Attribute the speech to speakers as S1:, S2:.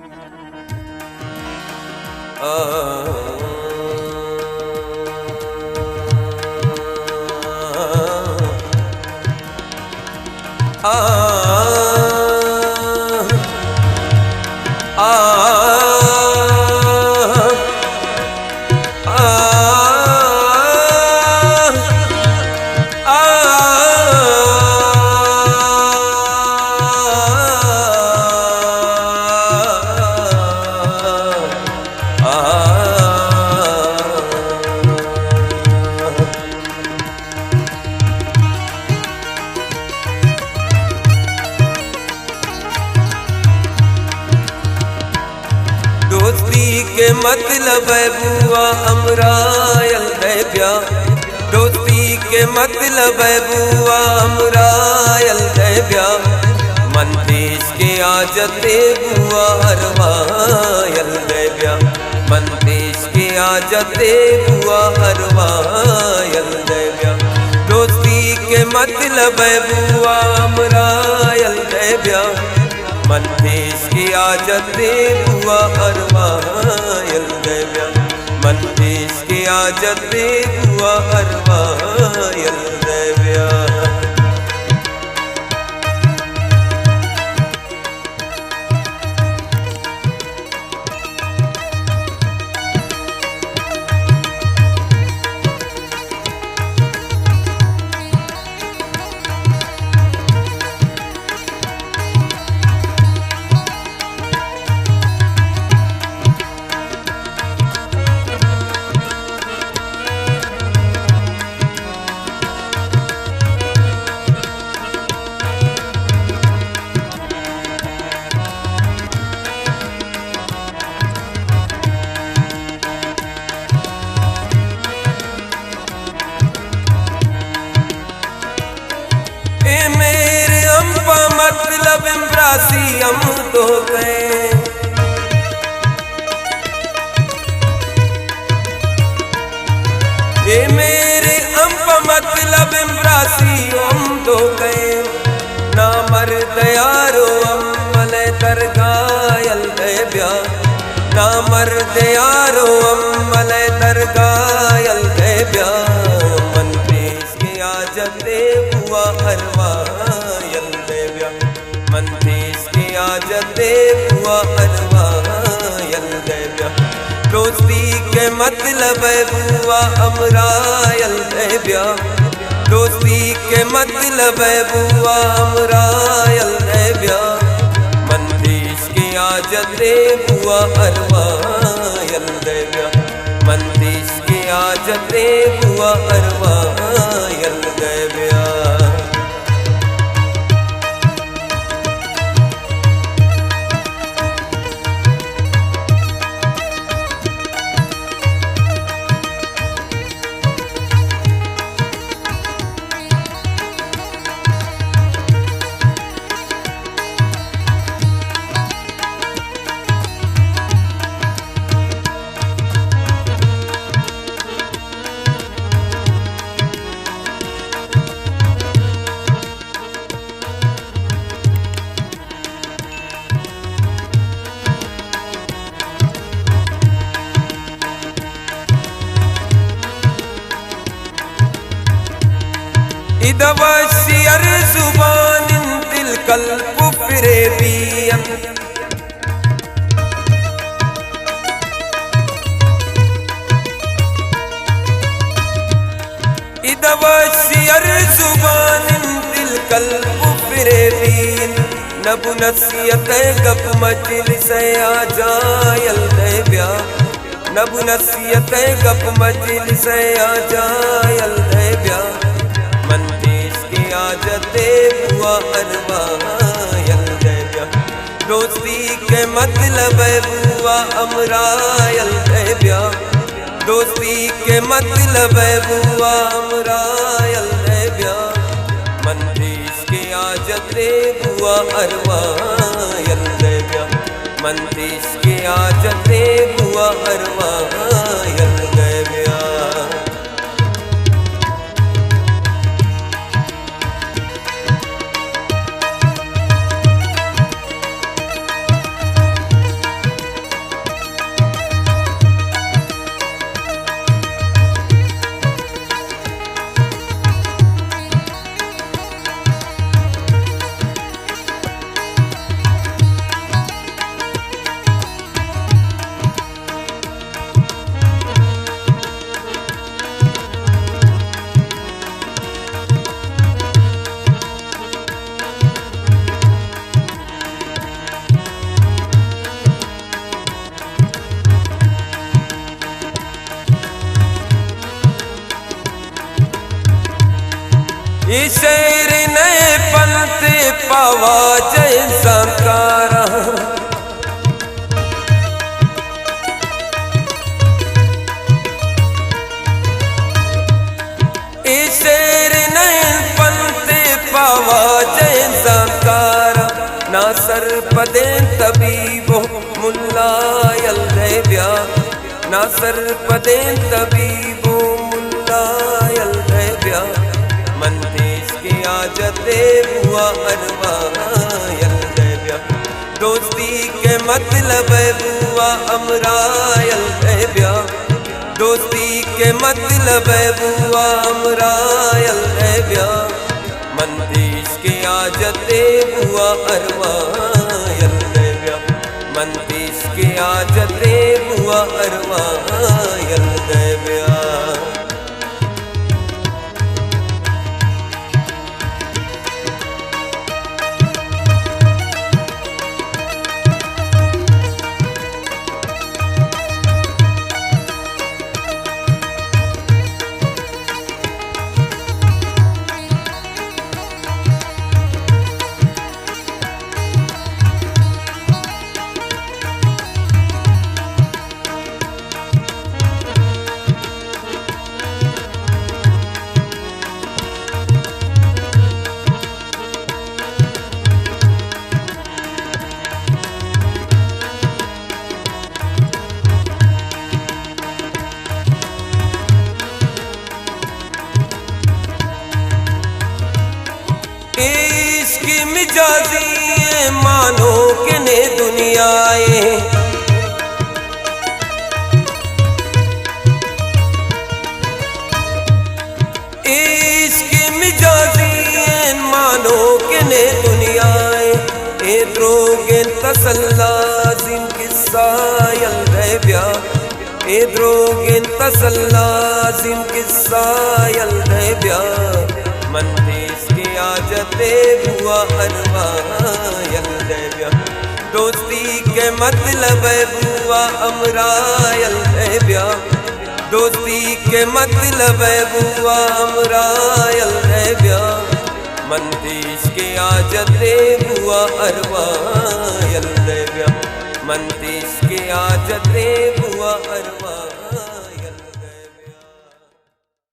S1: दोस्ती के मतलब है बुआ अमरायल है ब्याह। दोस्ती के मतलब है बुआ अमरायल है ब्याह। मन देश के आजते बुआ हरवायल है ब्याह। मन देश के आजते बुआ हरवायल है ब्याह। दोस्ती के मतलब है बुआ अमरायल है ब्याह। मन देश की आजते बुआ हरवायल है ब्याह। मन देश की आजते बुआ हरवायल है ब्याह। मतलब इम्ब्रासी हम तो गए। ये मेरे अम्प मतलब इम्ब्रासी हम तो गए। ना मर्द यारो अम्मल तरगायल है ब्याह। ना मर्द यारो अम्मल तरगायल है ब्याह। मन देश के आजते बुआ हरवायल है ब्याह। मन देश के आजते बुआ हरवायल है ब्याह। दोस्ती के मतलब है बुआ अमरायल है ब्याह। दोस्ती के मतलब है बुआ अमरायल है ब्याह। मन देश के आजते बुआ हरवायल है ब्याह। मन देश के आजते बुआ हरवायल है ब्याह। इदवशियर जुबान दिल कल्ब फिरे बियम। इदवशियर जुबान दिल कल्ब फिरे बियम। नब नसीहत गप मजलिस आ जायल है ब्याह। नब नसीहत गप मजलिस आ जायल है ब्याह। मन देश की आजते बुआ हरवायल है ब्याह। दोस्ती के मतलब है बुआ अमरायल है ब्याह। दोस्ती के मतलब है बुआ अमरायल है ब्याह। मन देश की आजते बुआ हरवायल है ब्याह। मन देश की आजते बुआ हरवायल है ब्याह। शेर नए पलते पावा जैसा कारा शेर नए पलते पावा जैसा कारा ना सर पदे तबीबो मुल्लायल ब्या ना सर पदे तबीबो मुल्लायल ब्या मन देश के आजते हुआ अरवायल ब्या दोस्ती के मतलब बुआ अमरायल ब्या दोस्ती के मतलब बुआ अमरायल ब्या मन देश के आजते बुआ अरवायल ब्या मन देश के आजते बुआ अरवायल ब्या इसकी मिजाजी मानो के ने दुनियाए इसकी मिजाजी मानो के ने दुनियाए ए द्रोगे तसल्लाजिम किस्सायल ब्या ए द्रोगे तसल्लाजिम किस्सायल ब्या मन देश के आजते बुआ अरवायल ब्या दोस्ती के मतलब बुआ अमरायल ब्या दोस्ती के मतलब बुआ अमरायल ब्या मन देश के आजते बुआ अरवायल ब्या मन देश के आजते बुआ अरवा